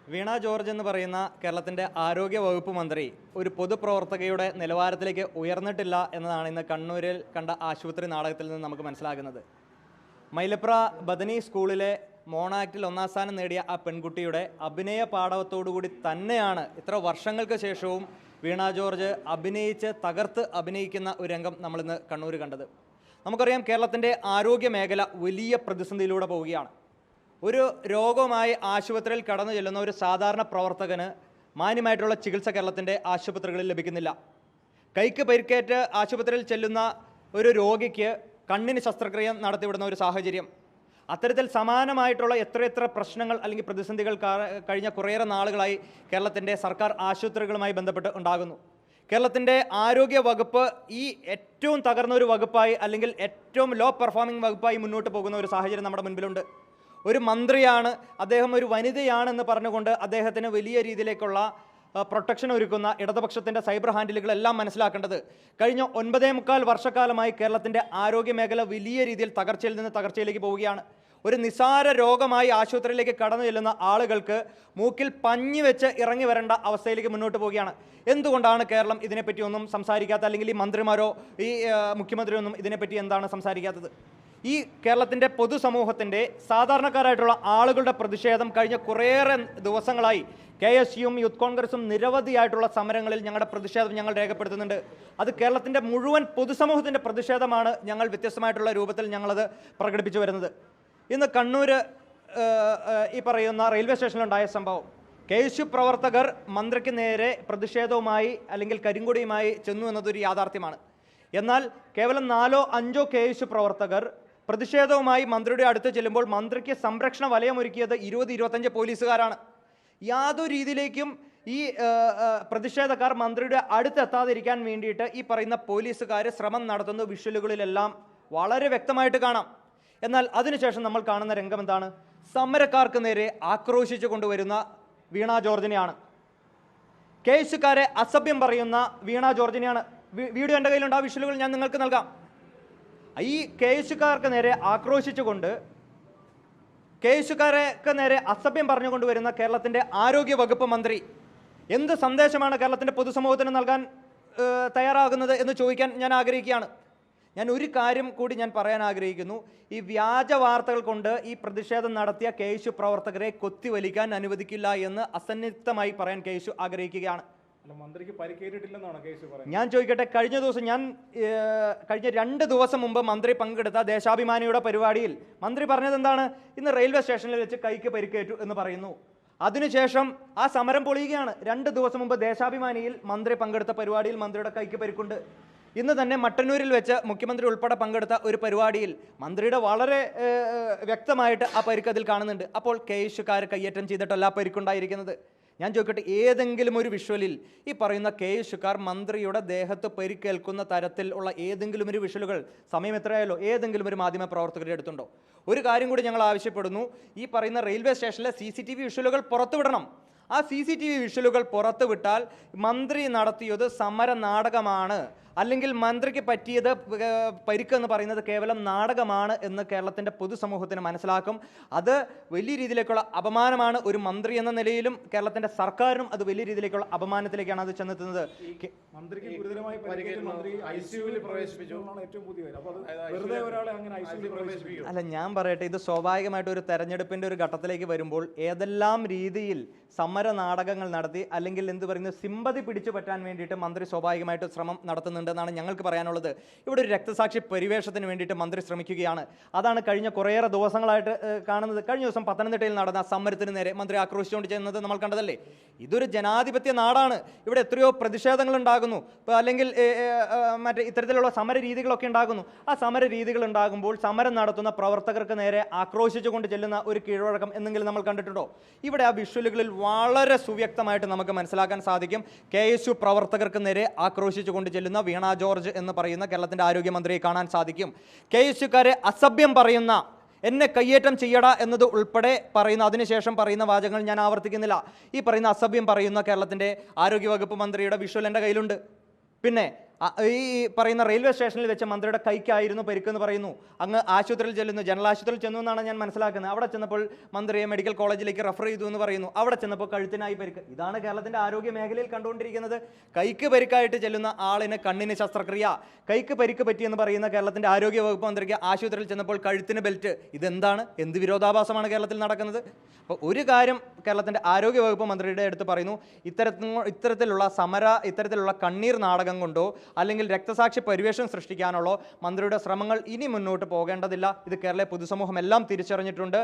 വീണ George എന്ന് പറയുന്ന കേരളത്തിൻ്റെ ആരോഗ്യ വകുപ്പ് മന്ത്രി ഒരു പൊതുപ്രവർത്തകയുടെ നിലവാരത്തിലേക്ക് ഉയർന്നിട്ടില്ല എന്നതാണ് ഇന്ന് കണ്ണൂരിൽ കണ്ട ആശുപത്രി നാടകത്തിൽ നിന്ന് നമുക്ക് മനസ്സിലാകുന്നത്. മൈലപ്ര ബദനി സ്കൂളിലെ മോണാക്റ്റിൽ 1ാം സ്ഥാനം നേടിയ ആ പെൺകുട്ടിയുടെ അഭിനയ പാടവത്തോടുകൂടി തന്നെയാണ് ഇത്ര വർഷങ്ങൾക്ക് ശേഷവും വീണ ജോർജ് അഭിനയിച്ച് തകർത്ത് അഭിനയിക്കുന്ന ഒരു രംഗം നമ്മളിന്ന് കണ്ണൂർ കണ്ടത്. നമുക്കറിയാം, കേരളത്തിൻ്റെ ആരോഗ്യ മേഖല വലിയ പ്രതിസന്ധിയിലൂടെ പോവുകയാണ്. ഒരു രോഗവുമായി ആശുപത്രിയിൽ കടന്നു ചെല്ലുന്ന ഒരു സാധാരണ പ്രവർത്തകന് മാന്യമായിട്ടുള്ള ചികിത്സ കേരളത്തിൻ്റെ ആശുപത്രികളിൽ ലഭിക്കുന്നില്ല. കൈക്ക് പരിക്കേറ്റ് ആശുപത്രിയിൽ ചെല്ലുന്ന ഒരു രോഗിക്ക് കണ്ണിന് ശസ്ത്രക്രിയ നടത്തിവിടുന്ന ഒരു സാഹചര്യം, അത്തരത്തിൽ സമാനമായിട്ടുള്ള എത്രയെത്ര പ്രശ്നങ്ങൾ അല്ലെങ്കിൽ പ്രതിസന്ധികൾ കഴിഞ്ഞ കുറേയേറെ നാളുകളായി കേരളത്തിൻ്റെ സർക്കാർ ആശുപത്രികളുമായി ബന്ധപ്പെട്ട് ഉണ്ടാകുന്നു. കേരളത്തിൻ്റെ ആരോഗ്യ വകുപ്പ് ഈ ഏറ്റവും തകർന്ന ഒരു വകുപ്പായി അല്ലെങ്കിൽ ഏറ്റവും ലോ പെർഫോമിംഗ് വകുപ്പായി മുന്നോട്ട് പോകുന്ന ഒരു സാഹചര്യം നമ്മുടെ മുൻപിലുണ്ട്. ഒരു മന്ത്രിയാണ്, അദ്ദേഹം ഒരു വനിതയാണെന്ന് പറഞ്ഞുകൊണ്ട് അദ്ദേഹത്തിന് വലിയ രീതിയിലേക്കുള്ള പ്രൊട്ടക്ഷൻ ഒരുക്കുന്ന ഇടതുപക്ഷത്തിൻ്റെ സൈബർ ഹാൻഡിലുകളെല്ലാം മനസ്സിലാക്കേണ്ടത്, കഴിഞ്ഞ 9.25 വർഷക്കാലമായി കേരളത്തിൻ്റെ ആരോഗ്യ മേഖല വലിയ രീതിയിൽ തകർച്ചയിൽ നിന്ന് തകർച്ചയിലേക്ക് പോവുകയാണ്. ഒരു നിസാര രോഗമായി ആശുപത്രിയിലേക്ക് കടന്നു ചെല്ലുന്ന ആളുകൾക്ക് മൂക്കിൽ പഞ്ഞി വെച്ച് ഇറങ്ങി വരേണ്ട അവസ്ഥയിലേക്ക് മുന്നോട്ട് പോവുകയാണ്. എന്തുകൊണ്ടാണ് കേരളം ഇതിനെപ്പറ്റി ഒന്നും സംസാരിക്കാത്തത്? അല്ലെങ്കിൽ ഈ മന്ത്രിമാരോ ഈ മുഖ്യമന്ത്രിയൊന്നും ഇതിനെപ്പറ്റി എന്താണ് സംസാരിക്കാത്തത്? ഈ കേരളത്തിൻ്റെ പൊതുസമൂഹത്തിൻ്റെ സാധാരണക്കാരായിട്ടുള്ള ആളുകളുടെ പ്രതിഷേധം കഴിഞ്ഞ കുറേയേറെ ദിവസങ്ങളായി KSUവും യൂത്ത് കോൺഗ്രസും നിരവധിയായിട്ടുള്ള സമരങ്ങളിൽ ഞങ്ങളുടെ പ്രതിഷേധം ഞങ്ങൾ രേഖപ്പെടുത്തുന്നുണ്ട്. അത് കേരളത്തിൻ്റെ മുഴുവൻ പൊതുസമൂഹത്തിൻ്റെ പ്രതിഷേധമാണ്. ഞങ്ങൾ വ്യത്യസ്തമായിട്ടുള്ള രൂപത്തിൽ ഞങ്ങളത് പ്രകടിപ്പിച്ചു വരുന്നത്. ഇന്ന് കണ്ണൂർ ഈ പറയുന്ന റെയിൽവേ സ്റ്റേഷനിലുണ്ടായ സംഭവം, KSU പ്രവർത്തകർ മന്ത്രിക്ക് നേരെ പ്രതിഷേധവുമായി അല്ലെങ്കിൽ കരിങ്കൊടിയുമായി ചെന്നു എന്നതൊരു യാഥാർത്ഥ്യമാണ്. എന്നാൽ കേവലം 4-5 KSU പ്രവർത്തകർ പ്രതിഷേധവുമായി മന്ത്രിയുടെ അടുത്ത് ചെല്ലുമ്പോൾ മന്ത്രിക്ക് സംരക്ഷണ വലയമൊരുക്കിയത് 20-25 പോലീസുകാരാണ്. യാതൊരു രീതിയിലേക്കും ഈ പ്രതിഷേധക്കാർ മന്ത്രിയുടെ അടുത്തെത്താതിരിക്കാൻ വേണ്ടിയിട്ട് ഈ പറയുന്ന പോലീസുകാർ ശ്രമം നടത്തുന്ന വിഷ്വലുകളിലെല്ലാം വളരെ വ്യക്തമായിട്ട് കാണാം. എന്നാൽ അതിനുശേഷം നമ്മൾ കാണുന്ന രംഗം എന്താണ്? സമരക്കാർക്ക് നേരെ ആക്രോശിച്ചു കൊണ്ടുവരുന്ന വീണ ജോർജിനെയാണ്. KSUക്കാരെ അസഭ്യം പറയുന്ന വീണ ജോർജിനെയാണ്. വീഡിയോ എൻ്റെ കയ്യിലുണ്ട്, ആ വിഷ്വലുകൾ ഞാൻ നിങ്ങൾക്ക് നൽകാം. ഈ KSUക്കാർക്ക് നേരെ ആക്രോശിച്ചുകൊണ്ട് KSUക്കാർക്ക് നേരെ അസഭ്യം പറഞ്ഞുകൊണ്ടുവരുന്ന കേരളത്തിൻ്റെ ആരോഗ്യ വകുപ്പ് മന്ത്രി എന്ത് സന്ദേശമാണ് കേരളത്തിൻ്റെ പൊതുസമൂഹത്തിന് നൽകാൻ തയ്യാറാകുന്നത് എന്ന് ചോദിക്കാൻ ഞാൻ ആഗ്രഹിക്കുകയാണ്. ഞാൻ ഒരു കാര്യം കൂടി ഞാൻ പറയാൻ ആഗ്രഹിക്കുന്നു. ഈ വ്യാജ വാർത്തകൾ കൊണ്ട് ഈ പ്രതിഷേധം നടത്തിയ KSU പ്രവർത്തകരെ കൊത്തിവലിക്കാൻ അനുവദിക്കില്ല എന്ന് അസന്നിഗ്ധമായി പറയാൻ KSU ആഗ്രഹിക്കുകയാണ്. മന്ത്രിക്ക് പരിക്കേറ്റിട്ടില്ലെന്നാണ് KSU പറയുന്നത്. ഞാൻ ചോദിക്കട്ടെ, കഴിഞ്ഞ 2 ദിവസം മുമ്പ് മന്ത്രി പങ്കെടുത്ത ദേശാഭിമാനിയുടെ പരിപാടിയിൽ മന്ത്രി പറഞ്ഞത് എന്താണ്? ഇന്ന് റെയിൽവേ സ്റ്റേഷനിൽ വെച്ച് കൈക്ക് പരിക്കേറ്റു എന്ന് പറയുന്നു. അതിനുശേഷം ആ സമരം പൊളിയുകയാണ്. 2 ദിവസം മുമ്പ് ദേശാഭിമാനിയിൽ മന്ത്രി പങ്കെടുത്ത പരിപാടിയിൽ മന്ത്രിയുടെ കൈക്ക് പരിക്കുണ്ട്. ഇന്ന് തന്നെ മട്ടന്നൂരിൽ വെച്ച് മുഖ്യമന്ത്രി ഉൾപ്പെടെ പങ്കെടുത്ത ഒരു പരിപാടിയിൽ മന്ത്രിയുടെ വളരെ വ്യക്തമായിട്ട് ആ പരിക്ക് അതിൽ കാണുന്നുണ്ട്. അപ്പോൾ KSUക്കാർ കയ്യേറ്റം ചെയ്തിട്ടല്ല ആ പരിക്കുണ്ടായിരിക്കുന്നത്. ഞാൻ ചോദിക്കട്ടെ, ഏതെങ്കിലും ഒരു വിഷ്വലിൽ ഈ പറയുന്ന KSUക്കാർ മന്ത്രിയുടെ ദേഹത്ത് പരിക്കേൽക്കുന്ന തരത്തിൽ ഉള്ള ഏതെങ്കിലും ഒരു വിഷ്വലുകൾ, സമയം എത്രയായല്ലോ, ഏതെങ്കിലും ഒരു മാധ്യമ പ്രവർത്തകരുടെ അടുത്തുണ്ടോ? ഒരു കാര്യം കൂടി ഞങ്ങൾ ആവശ്യപ്പെടുന്നു, ഈ പറയുന്ന റെയിൽവേ സ്റ്റേഷനിലെ CCTV വിഷ്വലുകൾ പുറത്തുവിടണം. ആ CCTV വിഷ്വലുകൾ പുറത്തുവിട്ടാൽ മന്ത്രി നടത്തിയത് സമര നാടകമാണ്, അല്ലെങ്കിൽ മന്ത്രിക്ക് പറ്റിയത് പരിക്കെന്ന് പറയുന്നത് കേവലം നാടകമാണ് എന്ന് കേരളത്തിൻ്റെ പൊതുസമൂഹത്തിന് മനസ്സിലാക്കും. അത് വലിയ രീതിയിലേക്കുള്ള അപമാനമാണ്. ഒരു മന്ത്രി എന്ന നിലയിലും കേരളത്തിൻ്റെ സർക്കാരിനും അത് വലിയ രീതിയിലേക്കുള്ള അപമാനത്തിലേക്കാണ് അത് ചെന്നെത്തുന്നത്. മന്ത്രിക്ക് ഗുരുതരമായി പരിക്കേറ്റ മന്ത്രി ICUവിൽ പ്രവേശിപ്പിച്ചു എന്നാണ് ഏറ്റവും പുതിയ കാര്യം. അപ്പോൾ വെറുതെ ഒരാളെ അങ്ങനെ ICUവിൽ പ്രവേശിപ്പിക്കും? അല്ല, ഞാൻ പറയട്ടെ, ഇത് സ്വാഭാവികമായിട്ട് ഒരു തെരഞ്ഞെടുപ്പിൻ്റെ ഒരു ഘട്ടത്തിലേക്ക് വരുമ്പോൾ ഏതെല്ലാം രീതിയിൽ സമര നാടകങ്ങൾ നടത്തി അല്ലെങ്കിൽ എന്ത് പറയുന്നത് സിമ്പതി പിടിച്ചു പറ്റാൻ വേണ്ടിയിട്ട് മന്ത്രി സ്വാഭാവികമായിട്ട് ശ്രമം നടത്തുന്നുണ്ടെന്നാണ് ഞങ്ങൾക്ക് പറയാനുള്ളത്. ഇവിടെ ഒരു രക്തസാക്ഷി പരിവേഷത്തിന് വേണ്ടിയിട്ട് മന്ത്രി ശ്രമിക്കുകയാണ്. അതാണ് കഴിഞ്ഞ കുറേയേറെ ദിവസങ്ങളായിട്ട് കാണുന്നത്. കഴിഞ്ഞ ദിവസം പത്തനംതിട്ടയിൽ നടന്ന സമരത്തിന് നേരെ മന്ത്രി ആക്രോശിച്ചുകൊണ്ട് ചെയ്യുന്നത് നമ്മൾ കണ്ടതല്ലേ. ഇതൊരു ജനാധിപത്യ നാടാണ്. ഇവിടെ എത്രയോ പ്രതിഷേധങ്ങൾ ഉണ്ടാകുന്നു, അല്ലെങ്കിൽ മറ്റേ ഇത്തരത്തിലുള്ള സമര രീതികളൊക്കെ ഉണ്ടാകുന്നു. ആ സമര രീതികൾ ഉണ്ടാകുമ്പോൾ സമരം നടത്തുന്ന പ്രവർത്തകർക്ക് നേരെ ആക്രോശിച്ചുകൊണ്ട് ചെല്ലുന്ന ഒരു കീഴ്വഴക്കം എന്തെങ്കിലും നമ്മൾ കണ്ടിട്ടുണ്ടോ? ഇവിടെ ആ വിഷ്വലുകളിൽ വളരെ സുവ്യക്തമായിട്ട് നമുക്ക് മനസ്സിലാക്കാൻ സാധിക്കും. KSU പ്രവർത്തകർക്ക് നേരെ ആക്രോശിച്ചുകൊണ്ട് ചെല്ലുന്ന വീണ ജോർജ് എന്ന് പറയുന്ന കേരളത്തിൻ്റെ ആരോഗ്യമന്ത്രിയെ കാണാൻ സാധിക്കും. KSUക്കാരെ അസഭ്യം പറയുന്ന, എന്നെ കയ്യേറ്റം ചെയ്യടാ എന്നത് ഉൾപ്പെടെ പറയുന്ന, അതിനുശേഷം പറയുന്ന വാചകങ്ങൾ ഞാൻ ആവർത്തിക്കുന്നില്ല. ഈ പറയുന്ന അസഭ്യം പറയുന്ന കേരളത്തിൻ്റെ ആരോഗ്യവകുപ്പ് മന്ത്രിയുടെ വിഷ്വൽ എൻ്റെ കയ്യിലുണ്ട്. പിന്നെ ഈ പറയുന്ന റെയിൽവേ സ്റ്റേഷനിൽ വെച്ച് മന്ത്രിയുടെ കൈക്കായിരുന്നു പരിക്കെന്ന് പറയുന്നു. അങ്ങ് ആശുപത്രിയിൽ ചെല്ലുന്നു, ജനറൽ ആശുപത്രിയിൽ ചെന്നു എന്നാണ് ഞാൻ മനസ്സിലാക്കുന്നത്. അവിടെ ചെന്നപ്പോൾ മന്ത്രിയെ മെഡിക്കൽ കോളേജിലേക്ക് റെഫർ ചെയ്തു എന്ന് പറയുന്നു. അവിടെ ചെന്നപ്പോൾ കഴുത്തിനായി പരിക്ക്. ഇതാണ് കേരളത്തിൻ്റെ ആരോഗ്യ മേഖലയിൽ കണ്ടുകൊണ്ടിരിക്കുന്നത്. കൈക്ക് പരിക്കായിട്ട് ചെല്ലുന്ന ആളിന് കണ്ണിന് ശസ്ത്രക്രിയ, കൈക്ക് പരിക്ക് പറ്റിയെന്ന് പറയുന്ന കേരളത്തിൻ്റെ ആരോഗ്യ വകുപ്പ് മന്ത്രിക്ക് ആശുപത്രിയിൽ ചെന്നപ്പോൾ കഴുത്തിന് ബെൽറ്റ്. ഇതെന്താണ്? എന്ത് വിരോധാഭാസമാണ് കേരളത്തിൽ നടക്കുന്നത്? അപ്പോൾ ഒരു കാര്യം കേരളത്തിൻ്റെ ആരോഗ്യ വകുപ്പ് മന്ത്രിയുടെ അടുത്ത് പറയുന്നു, ഇത്തരത്തിലുള്ള കണ്ണീർ നാടകം കൊണ്ടോ അല്ലെങ്കിൽ രക്തസാക്ഷി പരിവേഷം സൃഷ്ടിക്കാനുള്ള മന്ത്രിയുടെ ശ്രമങ്ങൾ ഇനി മുന്നോട്ട് പോകേണ്ടതില്ല. ഇത് കേരള പൊതുസമൂഹം എല്ലാം തിരിച്ചറിഞ്ഞിട്ടുണ്ട്.